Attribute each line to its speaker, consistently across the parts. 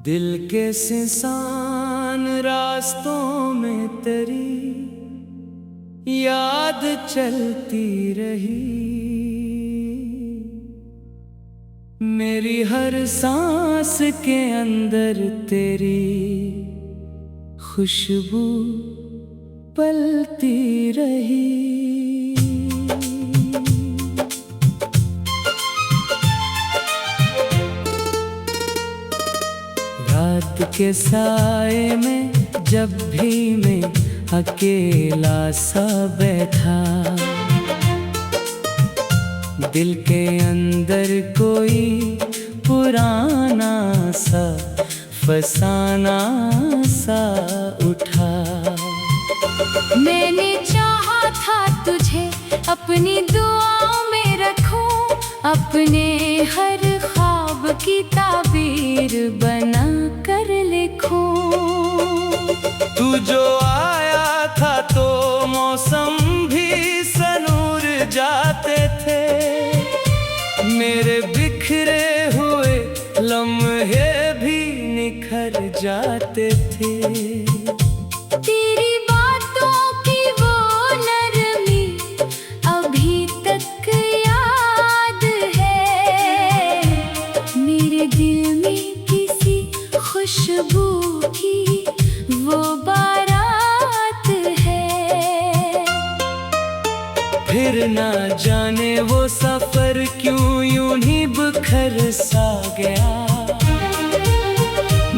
Speaker 1: दिल के सिसान रास्तों में तेरी याद चलती रही। मेरी हर सांस के अंदर तेरी खुशबू पलती रही। रात के साए में जब भी मैं अकेला सा बैठा, दिल के अंदर कोई पुराना सा फसाना सा उठा।
Speaker 2: मैंने चाहा था तुझे अपनी दुआओं में रखूं, अपने हर ख्वाब की ताबीर बना कर लिखूं।
Speaker 1: तू जो आया था तो मौसम भी सनूर जाते थे, मेरे बिखरे हुए लम्हे भी निखर जाते थे।
Speaker 2: तेरी बातों की वो नरमी अभी तक याद है, मेरे दिल में किसी खुशबू की वो बारात है।
Speaker 1: फिर ना जाने वो सफर क्यों यूं ही बिखर सा गया।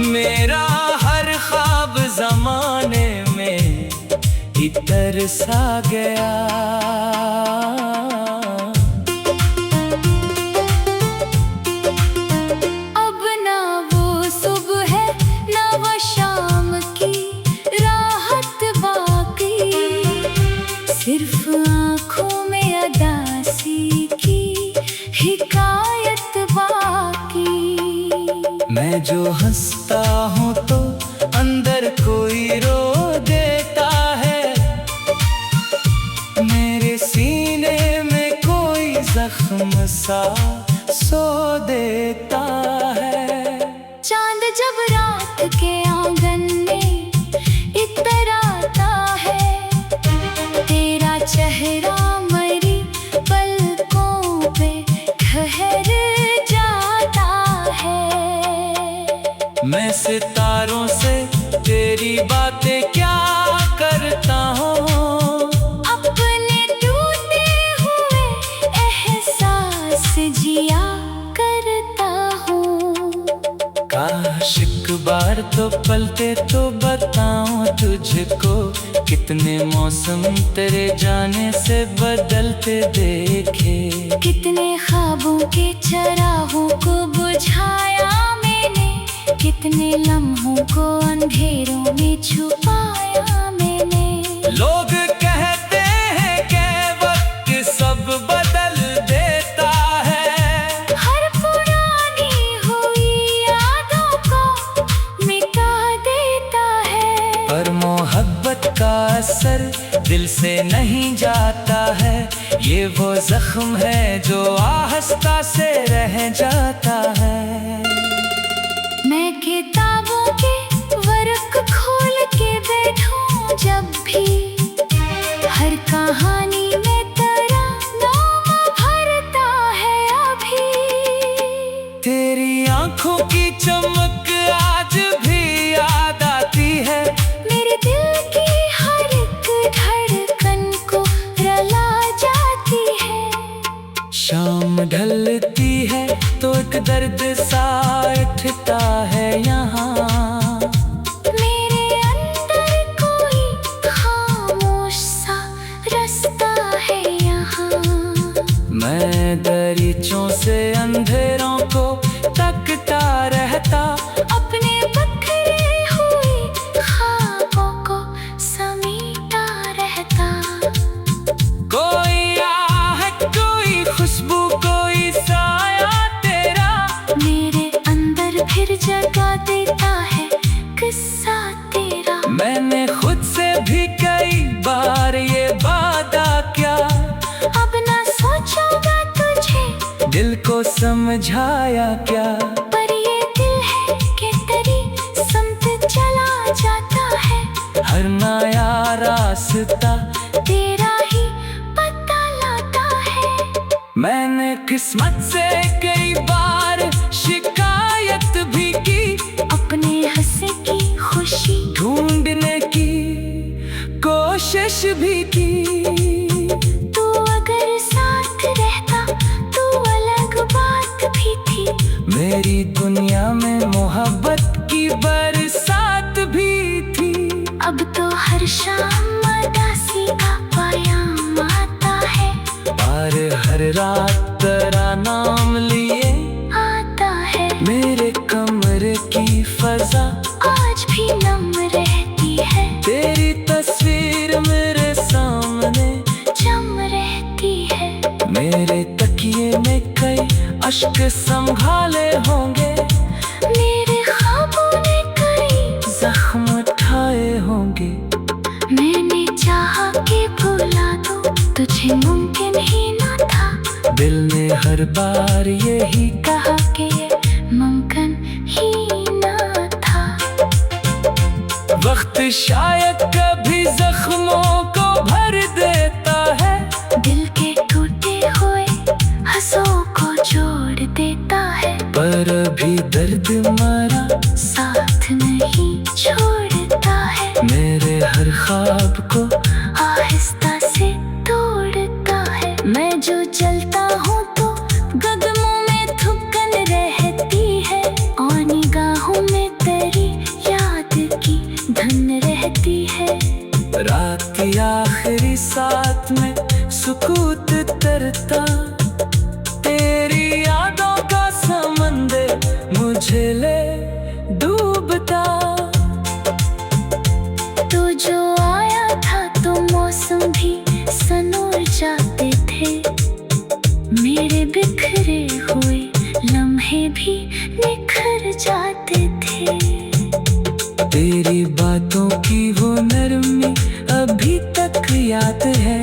Speaker 1: मेरा हर ख्वाब ज़माने में इतर सा गया।
Speaker 2: अब ना वो सुबह है ना वो शाम की राहत बाकी, सिर्फ आँखों में अदासी की हिकायत बाकी।
Speaker 1: मैं जो हंसता हूँ तो अंदर कोई रो देता है, मेरे सीने में कोई जख्म सा सो देता है।
Speaker 2: चांद जब रात के आंगन में इतर आता है, तेरा चेहरा मेरी पलकों पे ठहर जाता है।
Speaker 1: मैं सितारों से तेरी बातें क्या करता हूँ,
Speaker 2: अपने टूटे हुए एहसास जिया करता हूँ।
Speaker 1: काश एक बार तो पलटे तो बताऊं तुझको, कितने मौसम तेरे जाने से बदलते देखे।
Speaker 2: कितने ख्वाबों के चराहों को बुझाया मैंने, कितने लम्हों को अंधेरों में छुपाया मैंने।
Speaker 1: लोग कहते हैं कि वक्त सब बदल देता है,
Speaker 2: हर पुरानी हुई यादों को मिटा देता है।
Speaker 1: पर मोहब्बत का असर दिल से नहीं जाता है, ये वो जख्म है जो आहिस्ता से रह जाता है।
Speaker 2: मैं किताबों के वर्क खोल के बैठूं जब भी, हर कहानी में तेरा नाम भरता है अभी।
Speaker 1: तेरी आंखों की चमक आज भी याद आती है,
Speaker 2: मेरे दिल की हर एक धड़कन को रुला जाती है।
Speaker 1: शाम ढलती है तो एक दर्द सा उठता है यहाँ,
Speaker 2: मेरे अंदर कोई खामोश सा रास्ता है यहाँ।
Speaker 1: मैं दरीचों से अंधेरों को तकता रहता,
Speaker 2: अपने बिखरे हुए ख्वाबों को समेटा रहता।
Speaker 1: कोई आहट कोई खुशबू कोई साया तेरा,
Speaker 2: मेरे अंदर फिर जगा देता है किस्सा तेरा।
Speaker 1: मैंने खुद से भी कई बार ये वादा किया,
Speaker 2: अब ना सोचूंगा तुझे
Speaker 1: दिल को समझाया क्या।
Speaker 2: पर ये दिल है कि तेरी
Speaker 1: किस्मत से कई बार शिकायत भी की,
Speaker 2: अपने हंसे की खुशी
Speaker 1: ढूंढने की कोशिश भी की।
Speaker 2: तू अगर साथ रहता तो अलग बात भी थी।
Speaker 1: मेरी दुनिया में मोहब्बत की बरसात भी थी।
Speaker 2: अब तो हर शाम उदासी का पयाम आता है,
Speaker 1: और हर रात तेरा नाम लिए
Speaker 2: आता है।
Speaker 1: मेरे कमरे की फजा
Speaker 2: आज भी नम रहती है,
Speaker 1: तेरी तस्वीर मेरे सामने
Speaker 2: जम रहती है।
Speaker 1: मेरे तकिए में कई अश्क संभाले होंगे,
Speaker 2: मेरे ख्वाबों ने कई
Speaker 1: जख्म उठाए होंगे।
Speaker 2: मैंने चाहा कि भुला दूं, तुझे मुमकिन ही न था।
Speaker 1: दिल ने हर बार यही
Speaker 2: कहा कि ये मुमकिन ही न था।
Speaker 1: वक्त शायद कभी जख्मों को भर देता है,
Speaker 2: दिल के टूटे हुए हंसों को जोड़ देता है।
Speaker 1: पर अभी दर्द मरा
Speaker 2: साथ नहीं छोड़ता है,
Speaker 1: मेरे हर ख्वाब को
Speaker 2: आहिस्ता से तोड़ता है। मैं जो चलता हूँ तो कदमों में थुकन रहती है, और निगाहों में तेरी याद की धन रहती है।
Speaker 1: रात की आखिरी साथ में सुकूत तरता, तेरी यादों का समंदर मुझे ले डूबता।
Speaker 2: तो जो आया था तो मौसम भी सनूर जाते थे, मेरे बिखरे हुए लम्हे भी निखर जाते थे।
Speaker 1: तेरी बातों की वो नरमी अभी तक याद है,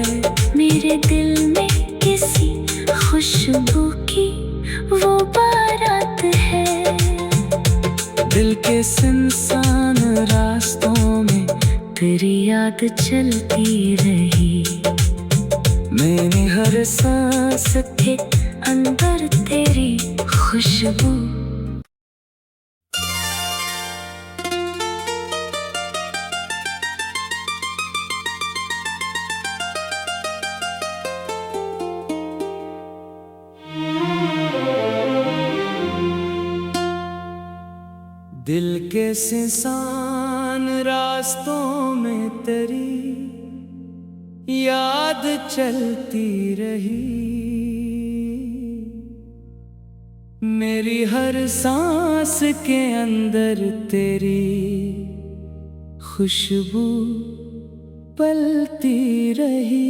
Speaker 2: मेरे दिल में किसी खुशबू की वो बारात है।
Speaker 1: दिल के सुनसान रास्तों में
Speaker 2: तेरी याद चलती रही,
Speaker 1: मैंने हर सांस
Speaker 2: के अंदर तेरी खुशबू।
Speaker 1: दिल के सुनसान रास्तों में तेरी याद चलती रही, मेरी हर सांस के अंदर तेरी खुशबू पलती रही।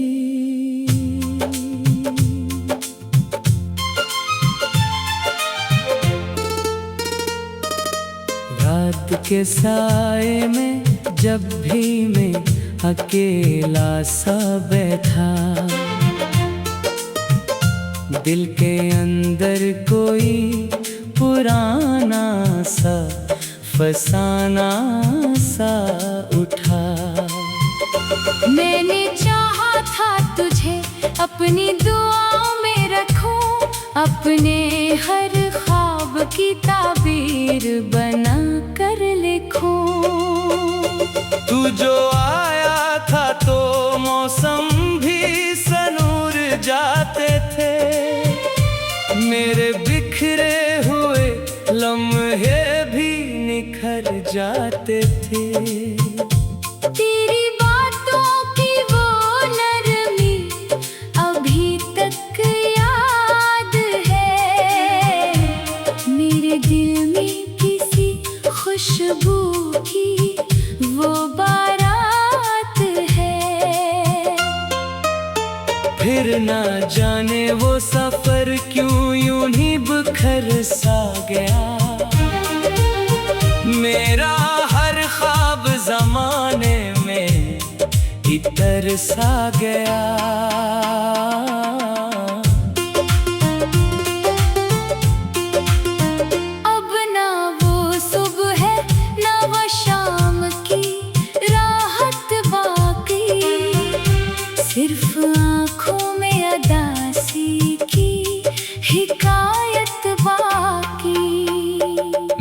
Speaker 1: रात के साए में जब भी मैं अकेला सा बैठा, दिल के अंदर कोई पुराना सा फसाना सा उठा।
Speaker 2: मैंने चाहा था तुझे अपनी दुआओं में रखूं, अपने हर ख्वाब की ताबीर बना कर लिखूं।
Speaker 1: तू जो आया था तो मौसम भी सनूर जाते थे, मेरे बिखरे हुए लम्हे भी निखर जाते थे।
Speaker 2: तेरी बातों की वो नरमी अभी तक याद है, मेरे दिल में किसी खुशबू की वो बारात है।
Speaker 1: फिर ना जाने वो सफर क्यों यूं ही बिखर सा गया, मेरा हर ख्वाब जमाने में इतर सा गया।
Speaker 2: अब ना वो सुबह है ना वो शाम की राहत बाकी, सिर्फ आँखों में अदासी की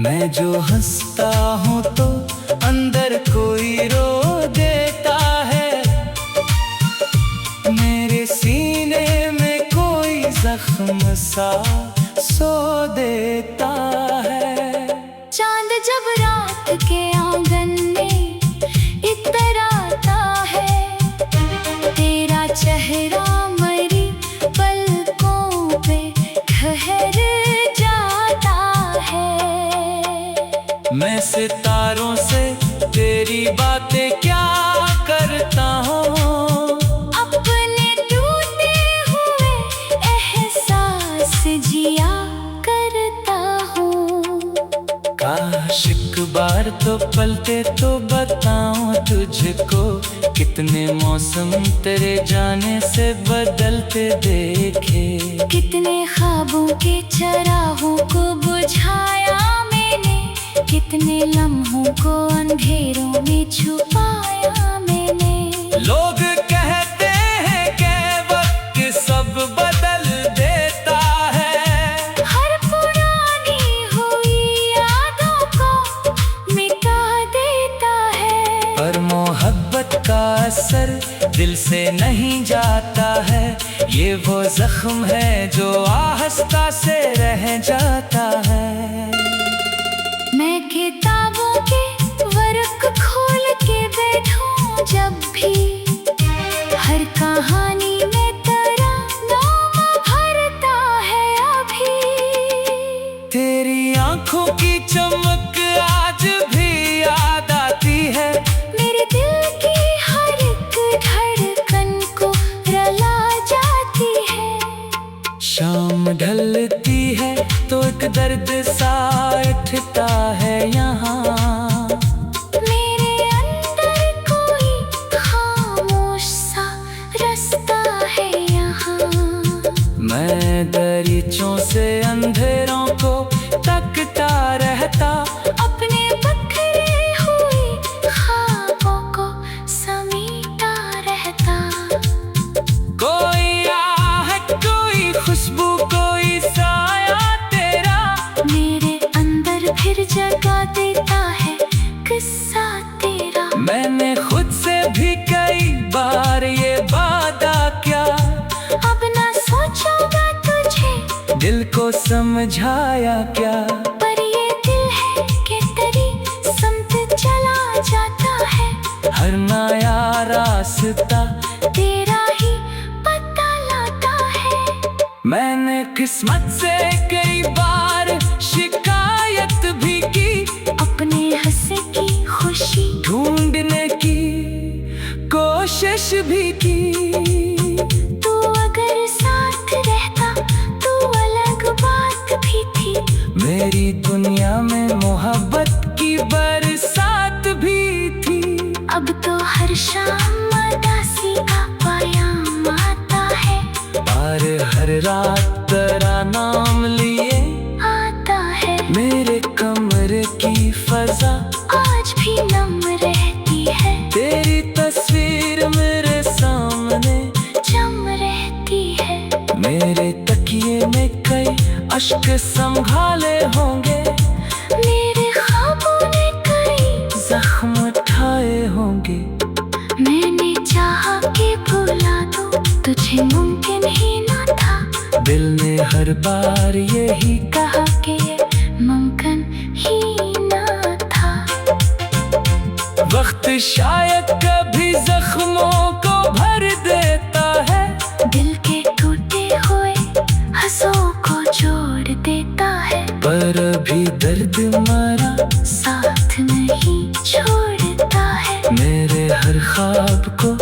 Speaker 1: मैं जो हंसता हूँ तो अंदर कोई रो देता है, मेरे सीने में कोई जख्म सा सो देता है।
Speaker 2: चांद जब रात के आंगन में इतराता है, तेरा चेहरा मेरी पलकों पे ठहर जाता है।
Speaker 1: मैं सितारों से तेरी बातें क्या करता हूँ,
Speaker 2: अपने टूटे हुए एहसास जिया करता हूँ।
Speaker 1: काश एक बार तो पलटे तो बताऊं तुझको, कितने मौसम तेरे जाने से बदलते देखे।
Speaker 2: कितने ख्वाबों के चरागों को बुझाया मैंने, कितने लम्हों को अंधेरों में छुपाया मैंने।
Speaker 1: लोग कहते हैं कि वक्त सब बदल देता है,
Speaker 2: हर पुरानी हुई यादों को मिटा देता है।
Speaker 1: पर मोहब्बत का असर दिल से नहीं जाता है, ये वो जख्म है जो आहिस्ता से रह जाता है।
Speaker 2: मैं किताबों के वर्क खोल के बैठूं जब भी, हर कहानी में तेरा नाम भरता है अभी।
Speaker 1: तेरी आंखों की चमक आज भी याद आती है,
Speaker 2: मेरे दिल की हर एक धड़कन को रुला जाती है।
Speaker 1: शाम ढलती है तो एक दर्द सा उठता है यहाँ,
Speaker 2: मेरे अंदर कोई खामोश सा रास्ता है यहाँ।
Speaker 1: मैं दरीचों से अंधेरों को तकता रहता,
Speaker 2: अपने बखरे हुए ख्वाबों को समेटा रहता।
Speaker 1: कोई आहट कोई खुशबू कोई साया तेरा,
Speaker 2: मेरे अंदर फिर जगा देता है किस्सा तेरा।
Speaker 1: मैंने खुद से भी कई बार ये वादा किया,
Speaker 2: अब ना सोचूंगा तुझे
Speaker 1: दिल को समझाया क्या।
Speaker 2: पर ये दिल है कि तेरी समत चला जाता है,
Speaker 1: हर नया रास्ता
Speaker 2: तेरा ही पता लाता है।
Speaker 1: मैंने किस्मत से कई बार शिकायत भी की,
Speaker 2: अपने हंसे की खुशी
Speaker 1: ढूंढने की कोशिश भी की।
Speaker 2: तू अगर साथ रहता तो अलग बात भी थी,
Speaker 1: मेरी दुनिया में मोहब्बत की बरसात भी थी।
Speaker 2: अब तो हर शाम उदासी का पयाम आता है,
Speaker 1: और हर रात तेरा नाम लिए
Speaker 2: आता है।
Speaker 1: मेरे कमरे की फजा
Speaker 2: आज भी नम रहती है,
Speaker 1: तेरी तस्वीर मेरे सामने
Speaker 2: जम रहती है।
Speaker 1: मेरे तकिए में कई अश्क संभाले होंगे,
Speaker 2: मेरे ख्वाबों ने कई
Speaker 1: जख्म उठाए होंगे।
Speaker 2: मैंने चाहा कि भुला दूं तुझे, मुमकिन ही न था।
Speaker 1: दिल ने हर बार यही
Speaker 2: कहा कि ये मुमकिन ही न था।
Speaker 1: वक्त शायद कभी जख्मों को भर देता है,
Speaker 2: दिल के टूटे हुए हंसों को जोड़ देता है।
Speaker 1: पर अभी दर्द मरा
Speaker 2: साथ नहीं छोड़ता है,
Speaker 1: मेरे हर ख्वाब को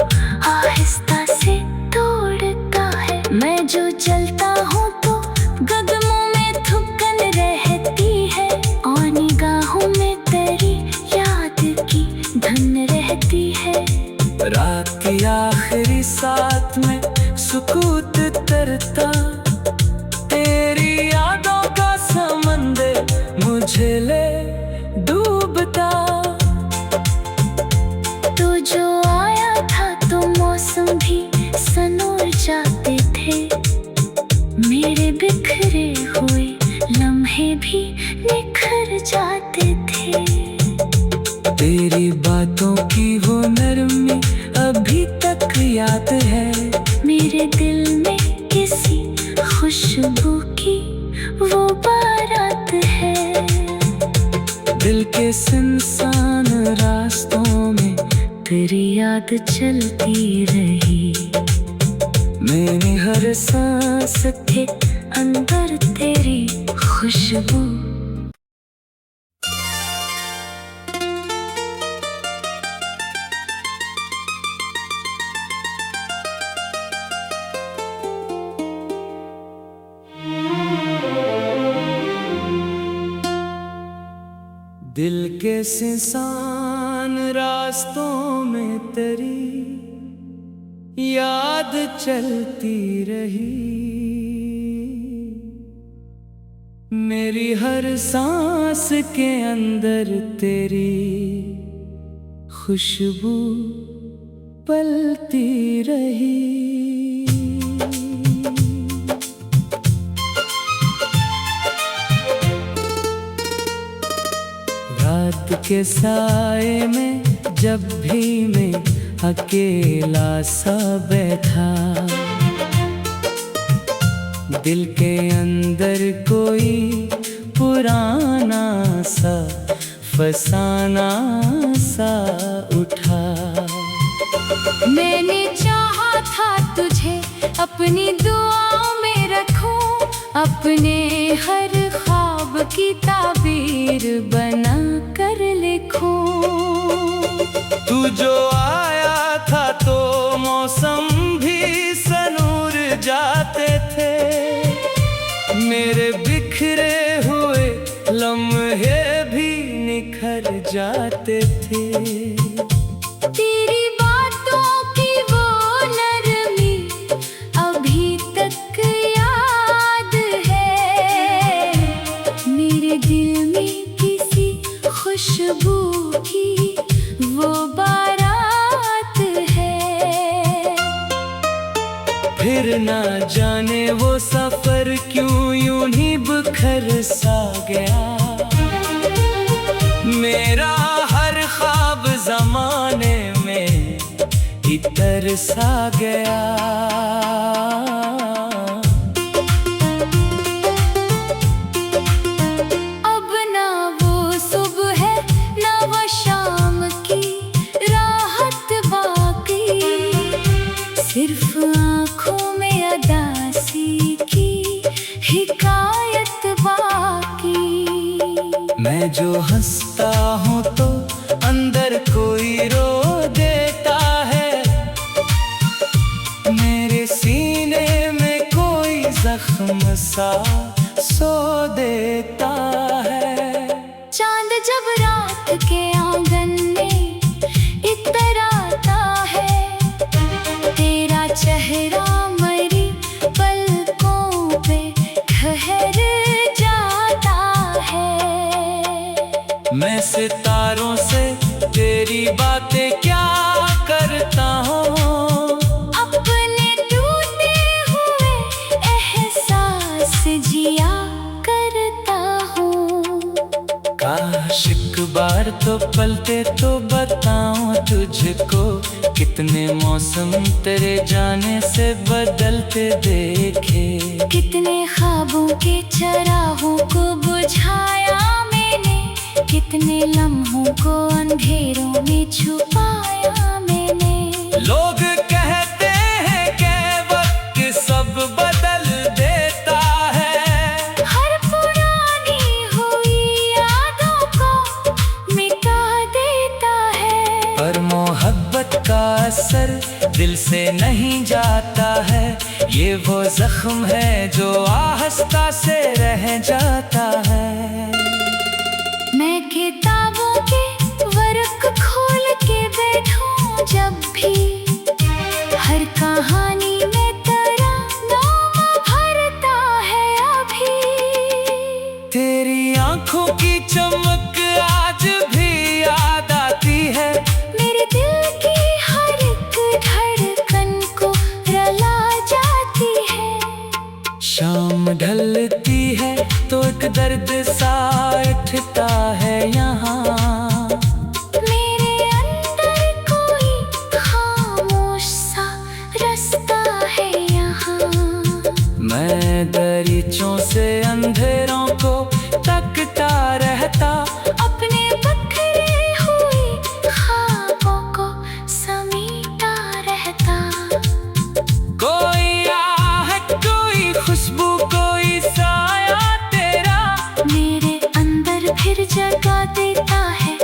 Speaker 2: आहिस्ता से तोड़ता है। मैं जो चलता हूँ तो कदमों में थुकन रहती है, और निगाहों में तेरी याद की धन रहती है।
Speaker 1: रात की आखिरी साथ में सुकूत तरता, तेरी यादों का समंदर मुझे ले डूबता।
Speaker 2: तो जो आया था तो मौसम भी सनोर जाते थे, मेरे बिखरे हुए लम्हे भी निखर जाते
Speaker 1: बातों की वो नरमी अभी तक याद है।
Speaker 2: मेरे दिल में किसी खुशबू की वो बारात है।
Speaker 1: दिल के सुनसान रास्तों में तेरी याद चलती रही। मैंने हर सांस
Speaker 2: के अंदर तेरी खुशबू।
Speaker 1: दिल के सुनसान रास्तों में तेरी याद चलती रही। मेरी हर सांस के अंदर तेरी खुशबू पलती रही। रात के साए में जब भी मैं अकेला सा बैठा, दिल के अंदर कोई पुराना सा फसाना सा उठा।
Speaker 2: मैंने चाहा था तुझे अपनी दुआओं में रखूं, अपने हर ख्वाब की ताबीर बना कर लिखूं।
Speaker 1: तू जो आया था तो मौसम भी सनूर जाते थे। मेरे बिखरे हुए लम्हे भी निखर जाते थे।
Speaker 2: तेरी बातों की वो नरमी अभी तक याद है। मेरे दिल में किसी खुशबू की वो बारात है।
Speaker 1: फिर ना जाने वो सफर क्यों यूं ही बिखर सा गया। मेरा हर ख्वाब जमाने में इतर सा गया।
Speaker 2: अब ना वो सुबह है ना वो शाम की राहत बाकी, सिर्फ आँखों में अदासी की हिकायत बाकी।
Speaker 1: मैं जो हंसता हूँ तो अंदर कोई रो देता है। मेरे सीने में कोई जख्म सा सो देता है।
Speaker 2: चांद जब रात के आंगन में इतर आता है, तेरा चेहरा मेरी पलकों पे ठहर जाता है।
Speaker 1: मैं सितारों से तेरी बातें क्या करता हूँ,
Speaker 2: अपने टूटे हुए एहसास जिया करता हूँ।
Speaker 1: काश एक बार तो पलटे तो बताऊं तुझको, कितने मौसम तेरे जाने से बदलते देखे।
Speaker 2: कितने ख्वाबों के चरागों को बुझाया मैंने, कितने लम्हों को अंधेरों में छुपाया मैंने।
Speaker 1: लोग कहते हैं कि वक्त सब बदल देता है,
Speaker 2: हर पुरानी हुई यादों को मिटा देता है।
Speaker 1: पर मोहब्बत का असर दिल से नहीं जाता है। ये वो जख्म है जो आहिस्ता से रह जाता है।
Speaker 2: मैं किताबों के वर्क खोल के बैठूं जब भी, हर कहानी में तेरा नाम भरता है अभी।
Speaker 1: तेरी आंखों की चमक आज भी याद आती है।
Speaker 2: मेरे दिल की हर एक धड़कन को रला जाती है।
Speaker 1: शाम ढलती है तो एक दर्द सा उठता है यहाँ।
Speaker 2: मेरे देता है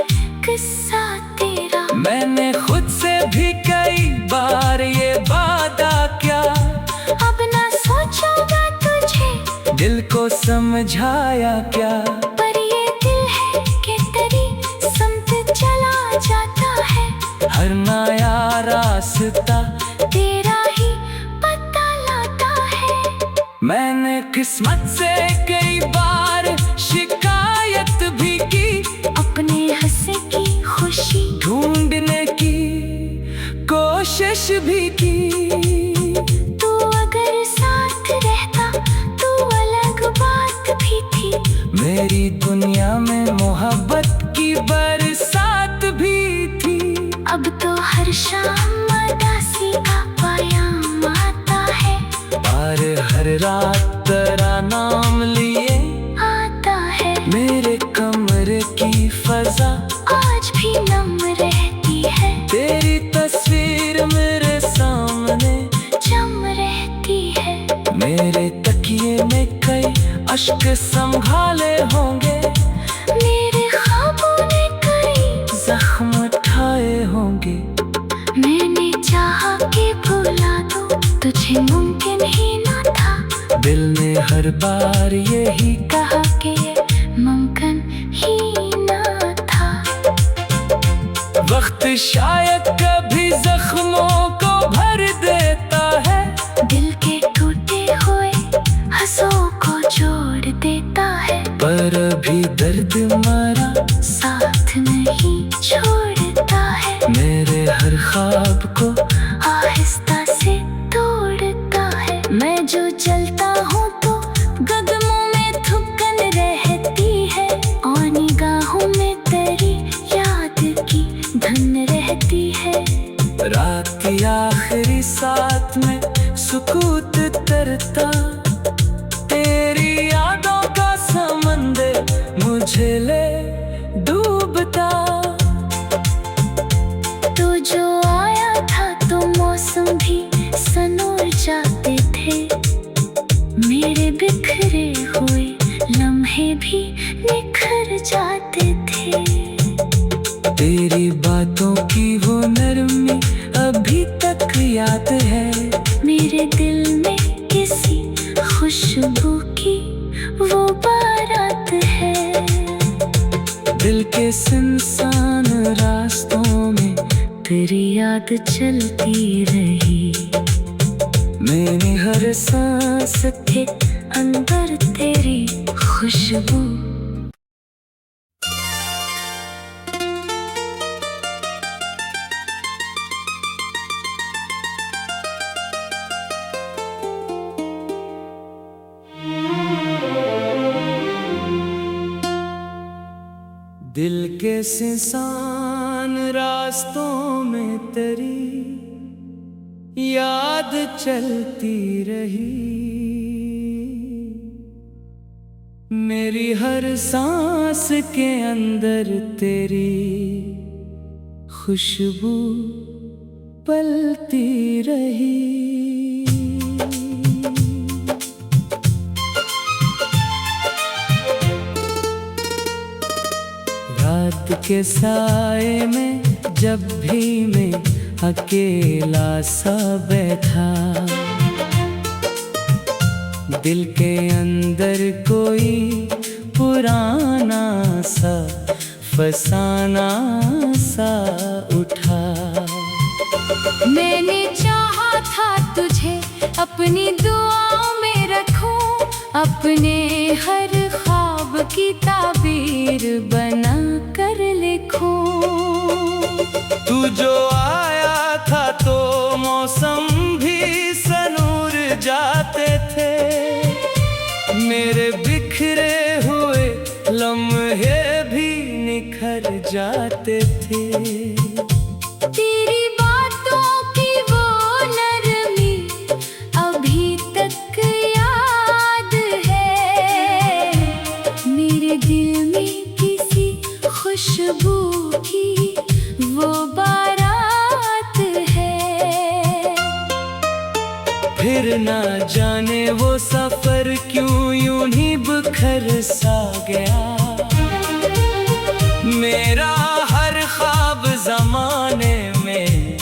Speaker 2: किस्सा तेरा।
Speaker 1: मैंने खुद से भी कई बार ये वादा किया,
Speaker 2: अब ना सोचूंगा तुझे,
Speaker 1: दिल को समझाया क्या।
Speaker 2: पर ये दिल है कि तेरी समत चला जाता है।
Speaker 1: हर नया रास्ता
Speaker 2: तेरा ही पता लाता है।
Speaker 1: मैंने किस्मत से कई बार शिकायत भी की,
Speaker 2: अपने हंसे की खुशी
Speaker 1: ढूंढने की कोशिश भी की।
Speaker 2: तू अगर साथ रहता तो अलग बात भी थी।
Speaker 1: मेरी दुनिया में मोहब्बत की बरसात भी थी।
Speaker 2: अब तो हर शाम उदासी का पायाम आता है।
Speaker 1: और हर रात तेरा नाम लिए
Speaker 2: आता है।
Speaker 1: मेरे कमरे की फजा
Speaker 2: आज भी नम रहती है।
Speaker 1: तेरी तस्वीर मेरे सामने
Speaker 2: जम रहती है।
Speaker 1: मेरे तकिए में कई अश्क संभाले होंगे,
Speaker 2: मेरे ख्वाबों ने कई
Speaker 1: जख्म उठाए होंगे।
Speaker 2: मैंने चाहा कि भुला दूं, तुझे मुमकिन ही न था।
Speaker 1: दिल ने हर बार यही
Speaker 2: कहा कि ये मुमकिन ही न था।
Speaker 1: वक्त शायद कभी जख्मों को भर देता है,
Speaker 2: दिल के टूटे हुए हंसों को जोड़ देता है।
Speaker 1: पर अभी दर्द मरा
Speaker 2: साथ नहीं छोड़ता है।
Speaker 1: मेरे हर ख्वाब को
Speaker 2: आहिस्ता से तोड़ता है। मैं जो चलता हूँ तो कदमों में थुकन रहती है, और निगाहों में तेरी याद की धन रहती है।
Speaker 1: रात की आखिरी साथ में सुकूत तरता, तेरी यादों का समंदर मुझे ले डूबता।
Speaker 2: तू जो आया था तो मौसम भी सनोर जाते थे। मेरे बिखरे हुए लम्हे भी निखर जाते थे।
Speaker 1: तेरी बातों की वो नरमी अभी तक याद है।
Speaker 2: मेरे दिल में किसी खुशबू की वो बारात है।
Speaker 1: दिल के सुनसान रास्तों में तेरी याद चलती रही। मेरी हर सांस
Speaker 2: के अंदर तेरी खुशबू।
Speaker 1: दिल के सुनसान रास्तों में तेरी याद चलती रही। मेरी हर सांस के अंदर तेरी खुशबू पलती रही। रात के साए में जब भी मैं अकेला सा बैठा, दिल के अंदर कोई पुराना सा फसाना सा उठा।
Speaker 2: मैंने चाहा था तुझे अपनी दुआओं में रखूं, अपने हर ख्वाब की ताबीर बना कर लिखूं।
Speaker 1: तू जो आया था तो मौसम भी सनूर जाते थे। मेरे बिखरे हुए लम्हे भी निखर जाते थे।
Speaker 2: तेरी बातों की वो नरमी अभी तक याद है। मेरे दिल में किसी खुशबू की वो बारात है।
Speaker 1: फिर ना जाने वो सफर क्यों यूं ही बिखर सा गया। मेरा हर ख्वाब जमाने में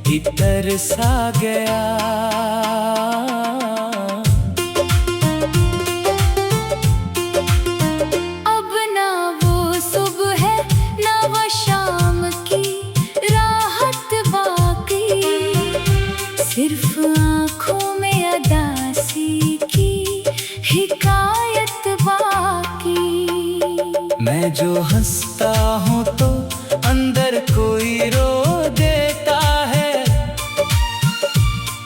Speaker 1: ही तरसा गया।
Speaker 2: अब ना वो सुबह है ना वो शाम की राहत बाकी, सिर्फ आँखों में अदासी की हिकायत बाकी।
Speaker 1: मैं जो हंसता हूँ तो अंदर कोई रो देता है,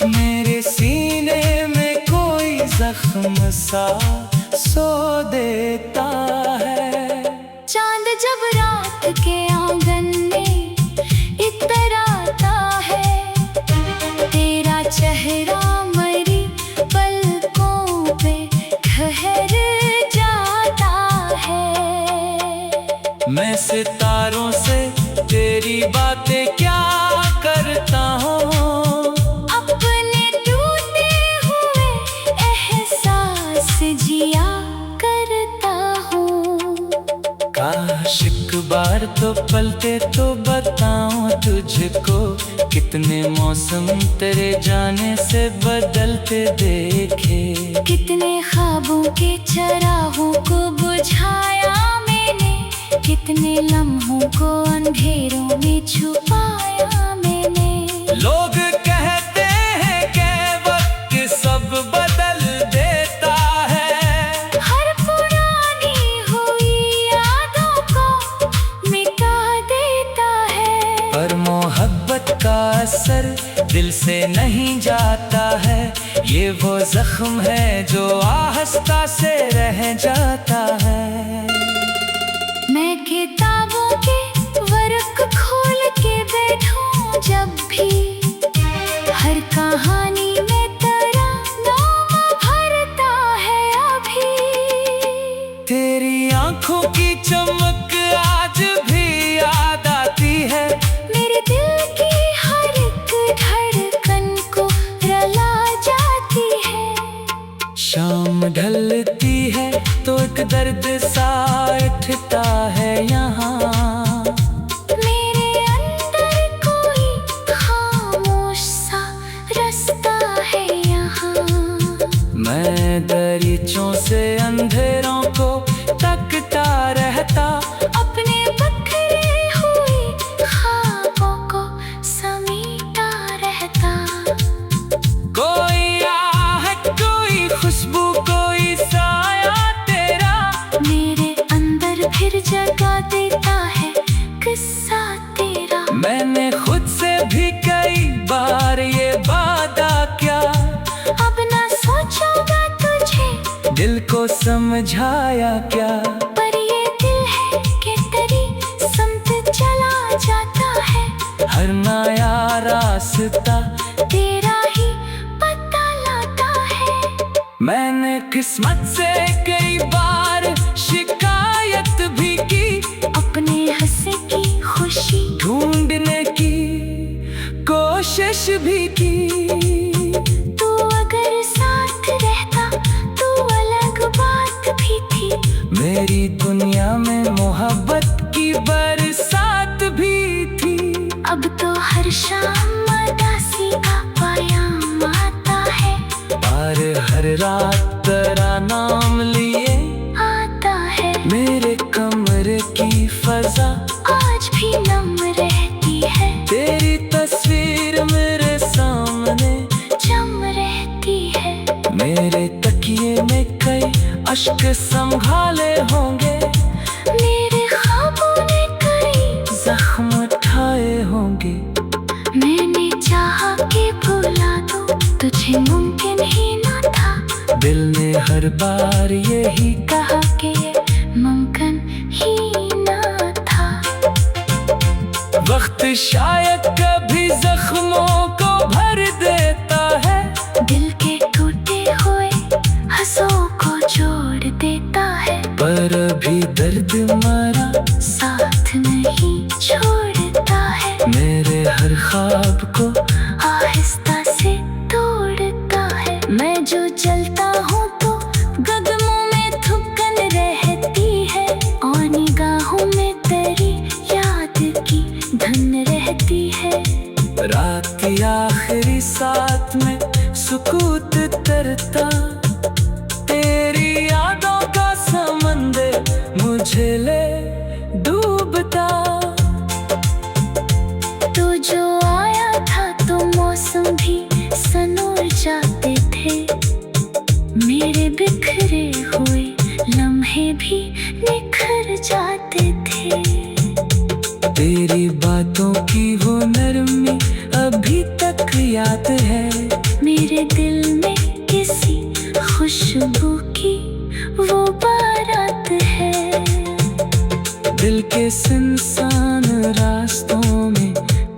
Speaker 1: मेरे सीने में कोई जख्म सा सो देता है।
Speaker 2: चांद जब रात के आंगन में इतराता है, तेरा चेहरा मरी पलकों पे ठहर जाता है।
Speaker 1: मैं सितारों से तेरी बातें क्या करता हूँ,
Speaker 2: अपने टूटे हुए एहसास जिया करता हूँ।
Speaker 1: काश एक बार तो पलटे तो बताऊं तुझको, कितने मौसम तेरे जाने से बदलते देखे।
Speaker 2: कितने ख्वाबों के चरागों को बुझाया मैंने, कितने लम्हों को अंधेरों में छुपाया मैंने।
Speaker 1: लोग कहते हैं कि वक्त सब बदल देता है,
Speaker 2: हर पुरानी हुई यादों को मिटा देता है।
Speaker 1: पर मोहब्बत का असर दिल से नहीं जाता है, ये वो जख्म है जो आहिस्ता से रह जाता है।
Speaker 2: मैं किताबों के वर्क खोल के बैठूं जब भी, हर कहानी में तेरा नाम भरता है अभी।
Speaker 1: तेरी आंखों की चमक आज भी याद आती है,
Speaker 2: मेरे दिल की हर एक धड़कन को रुला जाती है।
Speaker 1: शाम ढलती है तो एक दर्द सा उठता है यहाँ,
Speaker 2: मेरे अंदर कोई खामोश सा रास्ता है यहाँ।
Speaker 1: मैं दरीचों से अंधेरों को तकता रहता,
Speaker 2: अपने बखरे हुए ख्वाबों को समेटा रहता।
Speaker 1: कोई आहट कोई खुशबू कोई साया तेरा,
Speaker 2: मेरे अंदर फिर जगा देता है किस्सा तेरा।
Speaker 1: मैंने खुद से भी कई बार ये वादा किया,
Speaker 2: अब ना सोचूंगा तुझे
Speaker 1: दिल को समझाया क्या।
Speaker 2: पर ये दिल है कि तेरी समत चला जाता है,
Speaker 1: हर नया रास्ता
Speaker 2: तेरा ही पता लाता है।
Speaker 1: मैंने किस्मत से कई बार शिकायत भी की,
Speaker 2: अपने हंसे की खुशी
Speaker 1: ढूंढने की कोशिश भी की।
Speaker 2: तू अगर साथ रहता तो अलग बात भी थी।
Speaker 1: मेरी दुनिया में मोहब्बत की बरसात भी थी।
Speaker 2: अब तो हर शाम उदासी का पायाम आता है,
Speaker 1: और हर रात तेरा नाम लिए
Speaker 2: आता है।
Speaker 1: मेरे कमरे की फजा
Speaker 2: आज भी नम रहती है,
Speaker 1: तेरी तस्वीर मेरे सामने
Speaker 2: जम रहती है।
Speaker 1: मेरे तकिए में कई अश्क संभाले होंगे,
Speaker 2: मेरे ख्वाबों ने कई
Speaker 1: जख्म उठाए होंगे।
Speaker 2: मैंने चाहा कि भुला दूं तुझे, मुमकिन ही न था।
Speaker 1: दिल ने हर बार यही
Speaker 2: कहा कि ये मुमकिन ही न था।
Speaker 1: वक्त शायद कभी जख्मों को भर देता है,
Speaker 2: दिल के टूटे हुए हंसों को जोड़ देता है।
Speaker 1: पर अभी दर्द मरा
Speaker 2: साथ नहीं छोड़ता है,
Speaker 1: मेरे हर ख्वाब को
Speaker 2: आहिस्ता से तोड़ता है। मैं जो चलता हूँ तो कदमों में थुकन रहती है, और निगाहों में तेरी
Speaker 1: साथ में सुकूत तरता, तेरी यादों का समंदर मुझे ले डूबता।
Speaker 2: तू जो आया था तो मौसम भी सनोर जाते थे, मेरे बिखरे हुए लम्हे भी निखर जाते थे।
Speaker 1: तेरी बातों की वो नरमी अभी तक याद है,
Speaker 2: मेरे दिल में किसी खुशबू की वो बारात है।
Speaker 1: दिल के सुनसान रास्तों में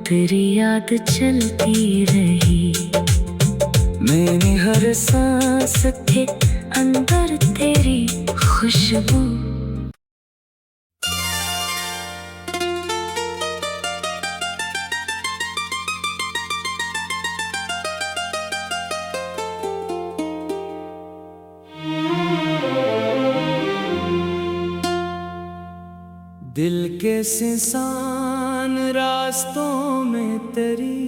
Speaker 2: तेरी याद चलती रही,
Speaker 1: मैंने हर सांस
Speaker 2: के अंदर तेरी खुशबू।
Speaker 1: दिल के सुनसान रास्तों में तेरी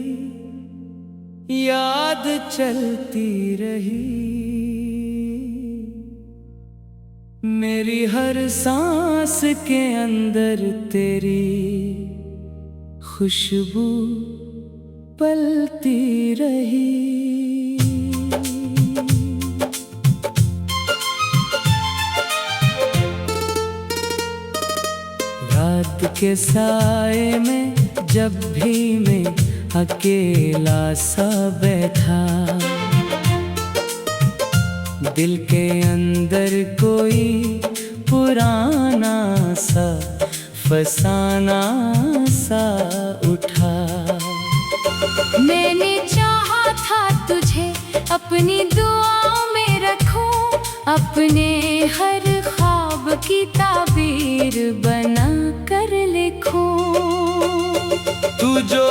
Speaker 1: याद चलती रही, मेरी हर सांस के अंदर तेरी खुशबू पलती रही। रात के साए में जब भी मैं अकेला सा बैठा, दिल के अंदर कोई पुराना सा फसाना सा उठा।
Speaker 2: मैंने चाहा था तुझे अपनी दुआओं में रखूं, अपने हर ख्वाब की ताबीर बना कर लिखूं।
Speaker 1: तू जो